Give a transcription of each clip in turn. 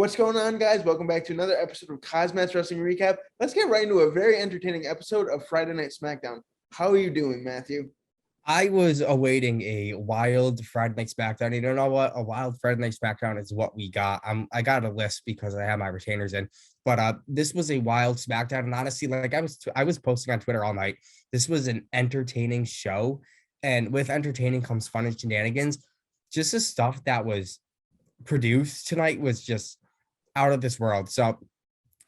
What's going on, guys? Welcome back to another episode of KozMatt's Wrestling Recap. Let's get right into a very entertaining episode of Friday Night SmackDown. How are you doing, Matthew? I was awaiting a wild Friday Night SmackDown. You don't know what a wild Friday Night SmackDown is what we got. I got a list because I have my retainers in, but this was a wild SmackDown. And honestly, like I was posting on Twitter all night. This was an entertaining show, and with entertaining comes fun and shenanigans. Just the stuff that was produced tonight was just out of this world. So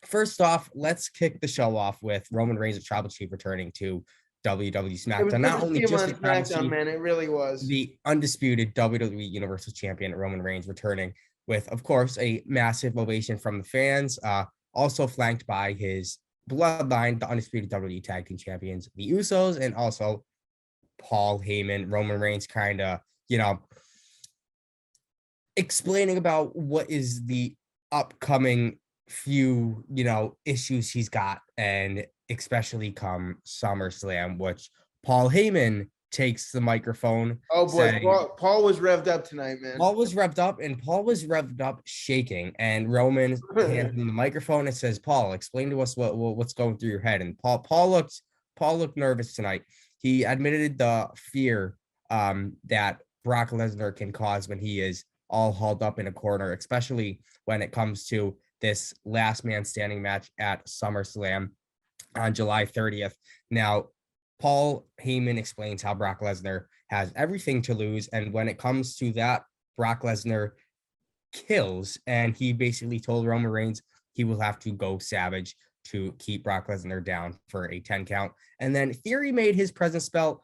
first off, let's kick the show off with Roman Reigns, the Tribal Chief, returning to WWE It was SmackDown. good Not to only see him just on the Tribal SmackDown, Chief, man. It really was. the undisputed WWE Universal Champion Roman Reigns returning with, of course, a massive ovation from the fans, also flanked by his bloodline, the undisputed WWE Tag Team Champions, the Usos, and also Paul Heyman. Roman Reigns kind of, explaining about what is the upcoming few, issues he's got, and especially come SummerSlam, which Paul Heyman takes the microphone. Oh boy, Paul was revved up tonight, man. Paul was revved up shaking, and Roman hands him the microphone and says, "Paul, explain to us what's going through your head." And Paul looked nervous tonight. He admitted the fear that Brock Lesnar can cause when he is all hauled up in a corner, especially when it comes to this last man standing match at SummerSlam on July 30th. Now, Paul Heyman explains how Brock Lesnar has everything to lose, and when it comes to that, Brock Lesnar kills, and he basically told Roman Reigns he will have to go savage to keep Brock Lesnar down for a 10 count. And then Theory made his presence felt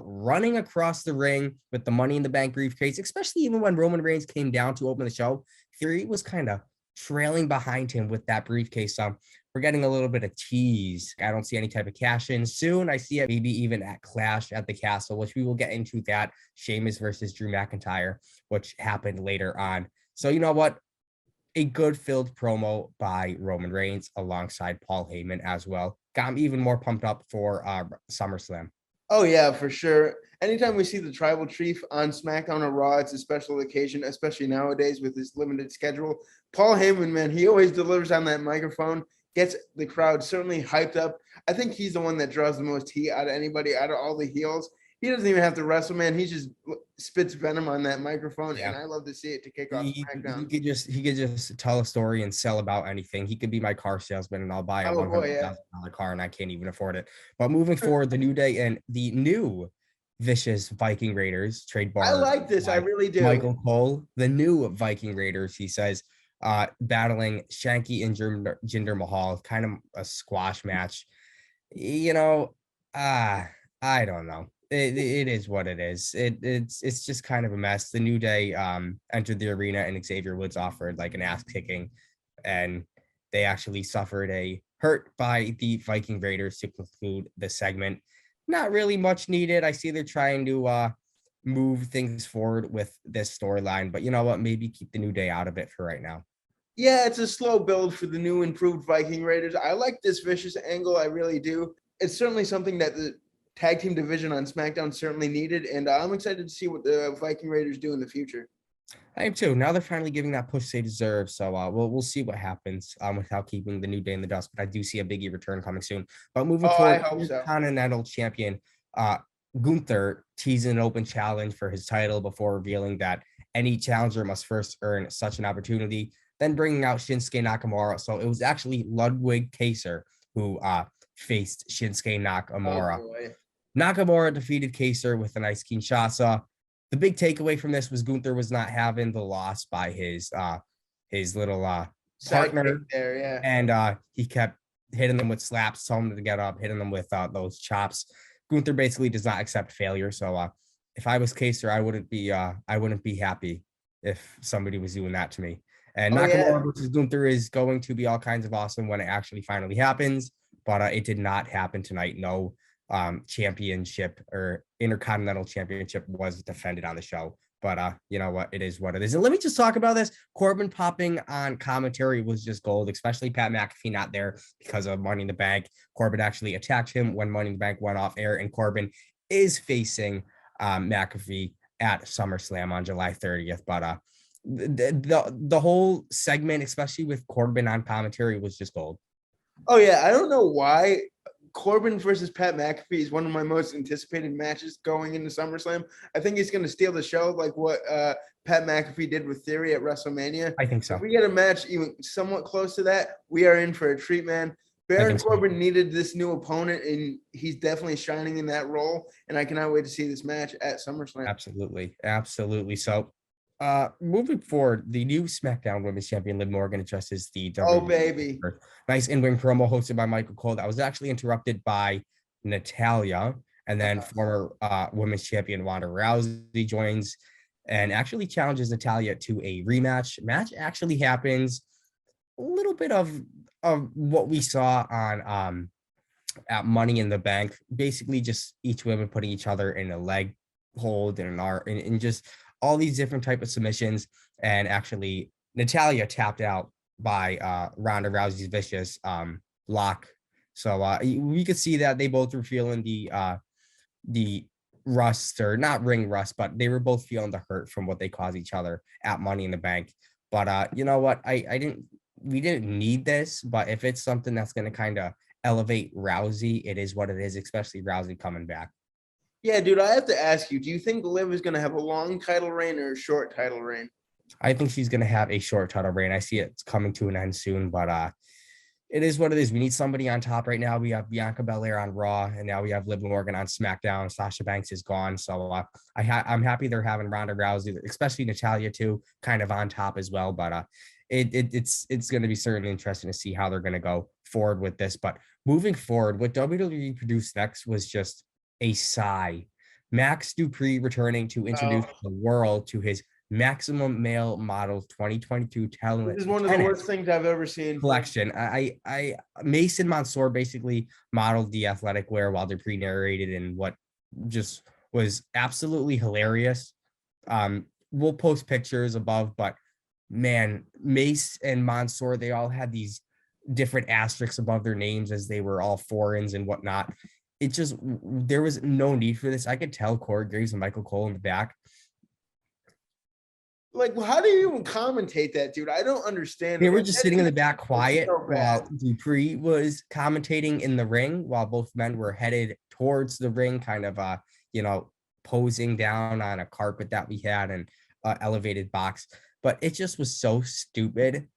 running across the ring with the Money in the Bank briefcase, especially even when Roman Reigns came down to open the show. Theory was kind of trailing behind him with that briefcase. So we're getting a little bit of tease. I don't see any type of cash in soon. I see it maybe even at Clash at the Castle, which we will get into that. Sheamus versus Drew McIntyre, which happened later on. So you know what? A good filled promo by Roman Reigns alongside Paul Heyman as well. Got him even more pumped up for SummerSlam. Oh, yeah, for sure. Anytime we see the Tribal Chief on SmackDown or Raw, it's a special occasion, especially nowadays with this limited schedule. Paul Heyman, man, he always delivers on that microphone, gets the crowd certainly hyped up. I think he's the one that draws the most heat out of anybody, out of all the heels. He doesn't even have to wrestle, man. He just spits venom on that microphone, and I love to see it to kick off SmackDown. He could just tell a story and sell about anything. He could be my car salesman, and I'll buy a $100,000 car, and I can't even afford it. But moving forward, the New Day and the new vicious Viking Raiders trademark. I like this. I really do. Michael Cole, the new Viking Raiders, he says, battling Shanky and Jinder Mahal, kind of a squash match. I don't know. It is what it is. It's just kind of a mess. The New Day entered the arena, and Xavier Woods offered like an ass kicking, and they actually suffered a hurt by the Viking Raiders to conclude the segment. Not really much needed. I see they're trying to move things forward with this storyline, but you know what? Maybe keep the New Day out of it for right now. Yeah, it's a slow build for the new improved Viking Raiders. I like this vicious angle. I really do. It's certainly something that the tag team division on SmackDown certainly needed, and I'm excited to see what the Viking Raiders do in the future. I am too. Now they're finally giving that push they deserve, so we'll see what happens without keeping the New Day in the dust. But I do see a Biggie return coming soon. But moving forward, I hope so. Continental Champion Gunther teasing an open challenge for his title before revealing that any challenger must first earn such an opportunity, then bringing out Shinsuke Nakamura. So it was actually Ludwig Kaiser who faced Shinsuke Nakamura. Oh, Nakamura defeated Kaiser with a nice Kinshasa. The big takeaway from this was Gunther was not having the loss by his little partner there, yeah. And he kept hitting them with slaps, telling them to get up, hitting them with those chops. Gunther basically does not accept failure. So if I was Kaiser, I wouldn't be happy if somebody was doing that to me. And Nakamura versus Gunther is going to be all kinds of awesome when it actually finally happens. But it did not happen tonight. No championship or Intercontinental Championship was defended on the show. But you know what? It is what it is. And let me just talk about this. Corbin popping on commentary was just gold, especially Pat McAfee not there because of Money in the Bank. Corbin actually attacked him when Money in the Bank went off air, and Corbin is facing McAfee at SummerSlam on July 30th. But The whole segment, especially with Corbin on commentary, was just gold. Oh yeah, I don't know why Corbin versus Pat McAfee is one of my most anticipated matches going into SummerSlam. I think he's going to steal the show, like what Pat McAfee did with Theory at WrestleMania. I think If so. we get a match even somewhat close to that, we are in for a treat, man. Baron Corbin needed this new opponent, and he's definitely shining in that role. And I cannot wait to see this match at SummerSlam. Absolutely. So, moving forward, the new SmackDown Women's Champion Liv Morgan addresses the Oh WWE. baby, Nice in-ring promo hosted by Michael Cole. That was actually interrupted by Natalya, and then former Women's Champion Ronda Rousey joins and actually challenges Natalya to a rematch. Match actually happens. A little bit of what we saw on at Money in the Bank. Basically, just each woman putting each other in a leg hold and and just all these different type of submissions. And actually, Natalya tapped out by Ronda Rousey's vicious lock. So we could see that they both were feeling the rust, or not ring rust, but they were both feeling the hurt from what they caused each other at Money in the Bank. But you know what? We didn't need this, but if it's something that's going to kind of elevate Rousey, it is what it is, especially Rousey coming back. Yeah, dude, I have to ask you, do you think Liv is going to have a long title reign or a short title reign? I think she's going to have a short title reign. I see it's coming to an end soon, but it is what it is. We need somebody on top right now. We have Bianca Belair on Raw, and now we have Liv Morgan on SmackDown. Sasha Banks is gone, so I'm happy they're having Ronda Rousey, especially Natalya too, kind of on top as well. But it's going to be certainly interesting to see how they're going to go forward with this. But moving forward, what WWE produced next was just a sigh. Max Dupree returning to introduce the world to his Maximum Male Models 2022 talent. This is one of the worst things I've ever seen. Collection. I Mason Mansour basically modeled the athletic wear while Dupree narrated, and what just was absolutely hilarious. We'll post pictures above, but man, Mace and Mansour, they all had these different asterisks above their names as they were all foreigns and whatnot. It just, there was no need for this. I could tell Corey Graves and Michael Cole in the back. Like, how do you even commentate that, dude? I don't understand. They were just sitting in the back quiet so while Dupree was commentating in the ring, while both men were headed towards the ring, kind of, posing down on a carpet that we had and elevated box. But it just was so stupid.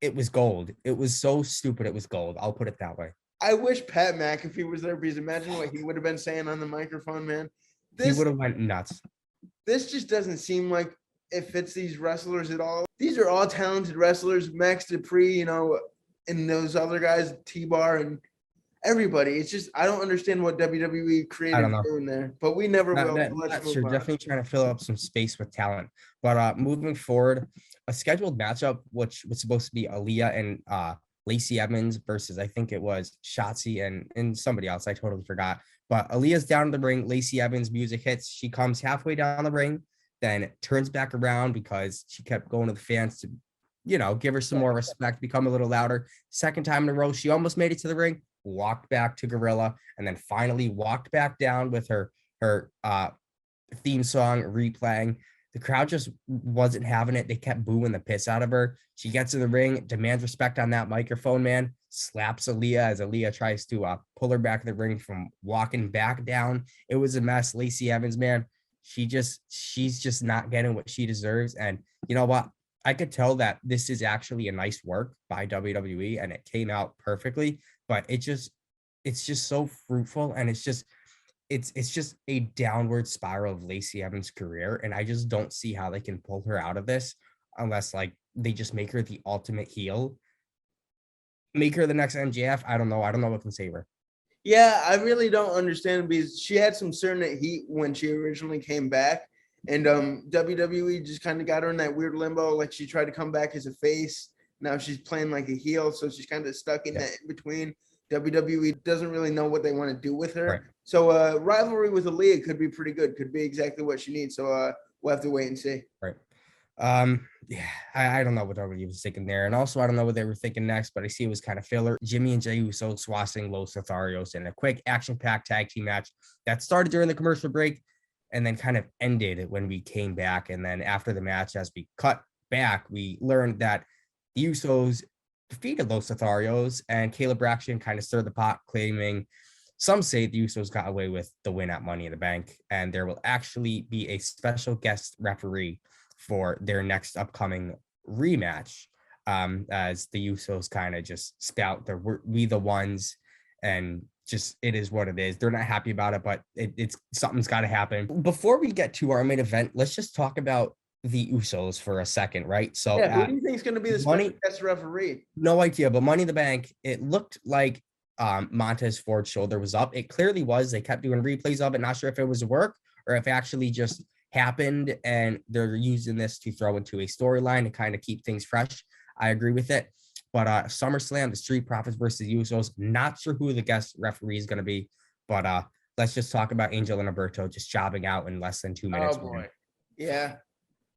It was gold. It was so stupid. It was gold. I'll put it that way. I wish Pat McAfee was there, because imagine what he would have been saying on the microphone, man. He would have went nuts. This just doesn't seem like it fits these wrestlers at all. These are all talented wrestlers. Max Dupree, and those other guys, T-Bar and everybody. It's just, I don't understand what WWE creative is doing there, but we never will. That's true. Definitely trying to fill up some space with talent. But moving forward, a scheduled matchup, which was supposed to be Aaliyah and Lacey Evans versus, I think it was Shotzi and somebody else. I totally forgot. But Aaliyah's down in the ring. Lacey Evans' music hits. She comes halfway down the ring, then turns back around because she kept going to the fans to, give her some more respect, become a little louder. Second time in a row, she almost made it to the ring, walked back to Gorilla, and then finally walked back down with her theme song replaying. The crowd just wasn't having it. They kept booing the piss out of her. She gets in the ring, demands respect on that microphone, man, slaps Aaliyah as Aaliyah tries to pull her back in the ring from walking back down. It was a mess. Lacey Evans, man, she's just not getting what she deserves. And you know what? I could tell that this is actually a nice work by WWE and it came out perfectly, but it's just so fruitful, and it's just a downward spiral of Lacey Evans' career, and I just don't see how they can pull her out of this unless they just make her the ultimate heel, make her the next MJF. I don't know what can save her. Yeah, I really don't understand, because she had some certain heat when she originally came back, and WWE just kind of got her in that weird limbo. Like, she tried to come back as a face, now she's playing like a heel, so she's kind of stuck in that in between. WWE doesn't really know what they want to do with her. Right. So rivalry with Aaliyah could be pretty good, could be exactly what she needs. So we'll have to wait and see. Right. Yeah, I don't know what WWE was thinking there. And also, I don't know what they were thinking next, but I see it was kind of filler. Jimmy and Jey Uso swatting Los Lotharios in a quick action-packed tag team match that started during the commercial break and then kind of ended when we came back. And then after the match, as we cut back, we learned that the Usos defeated Los Lotharios, and Caleb Braxton kind of stirred the pot, claiming some say the Usos got away with the win at Money in the Bank, and there will actually be a special guest referee for their next upcoming rematch, as the Usos kind of just spout we the ones, and just it is what it is. They're not happy about it, but it's something's got to happen. Before we get to our main event, let's just talk about the Usos for a second, right? So yeah, who do you think is going to be the special guest referee? No idea, but Money in the Bank, it looked like Montez Ford's shoulder was up. It clearly was. They kept doing replays of it. Not sure if it was work or if it actually just happened, and they're using this to throw into a storyline to kind of keep things fresh. I agree with it. But SummerSlam, the Street Profits versus Usos, not sure who the guest referee is going to be, but let's just talk about Angel and Alberto just jobbing out in less than 2 minutes. Oh boy. Yeah.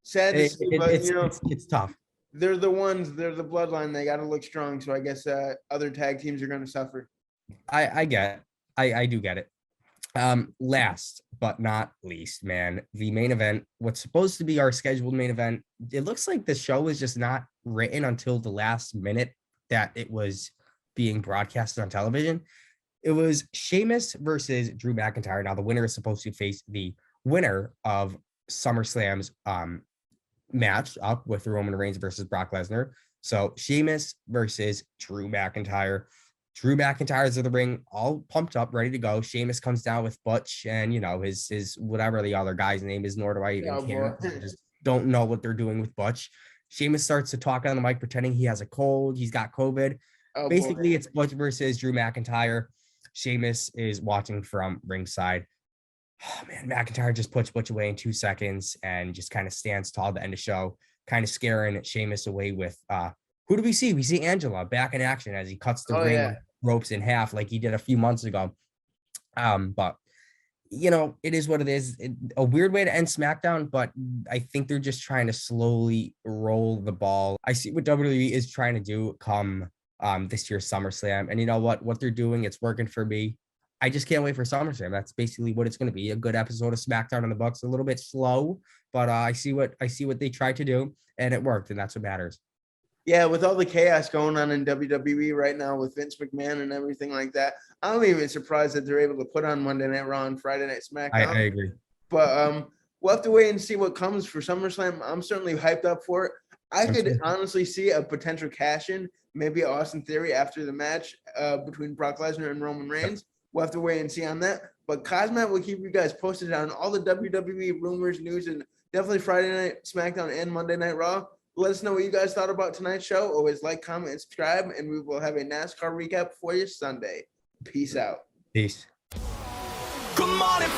Sad to see, but it's tough. They're the the bloodline. They got to look strong. So I guess other tag teams are going to suffer. I do get it. Last but not least, man, the main event, what's supposed to be our scheduled main event, it looks like the show was just not written until the last minute that it was being broadcasted on television. It was Sheamus versus Drew McIntyre. Now the winner is supposed to face the winner of SummerSlam's match up with Roman Reigns versus Brock Lesnar. So Sheamus versus Drew McIntyre. Drew McIntyre's in the ring, all pumped up, ready to go. Sheamus comes down with Butch and, his whatever the other guy's name is, nor do I even care. I just don't know what they're doing with Butch. Sheamus starts to talk on the mic, pretending he has a cold. He's got COVID. Basically, it's Butch versus Drew McIntyre. Sheamus is watching from ringside. Oh, man, McIntyre just puts Butch away in 2 seconds and just kind of stands tall to end the show, kind of scaring Sheamus away with who do we see? We see Angela back in action as he cuts the ring ropes in half like he did a few months ago. But it is what it is. A weird way to end SmackDown, but I think they're just trying to slowly roll the ball. I see what WWE is trying to do come this year's SummerSlam, and you know what they're doing, it's working for me. I just can't wait for SummerSlam. That's basically what it's going to be. A good episode of SmackDown in the Bucks, a little bit slow, but I see what they tried to do, and it worked, and that's what matters. Yeah, with all the chaos going on in WWE right now with Vince McMahon and everything like that, I'm even surprised that they're able to put on Monday Night Raw and Friday Night SmackDown. I agree. But we'll have to wait and see what comes for SummerSlam. I'm certainly hyped up for it. I could honestly see a potential cash-in, maybe Austin Theory after the match between Brock Lesnar and Roman Reigns. We'll have to wait and see on that. But KozMatt will keep you guys posted on all the WWE rumors, news, and definitely Friday Night SmackDown and Monday Night Raw. Let us know what you guys thought about tonight's show. Always like, comment, and subscribe, and we will have a NASCAR recap for you Sunday. Peace out. Peace. Good morning.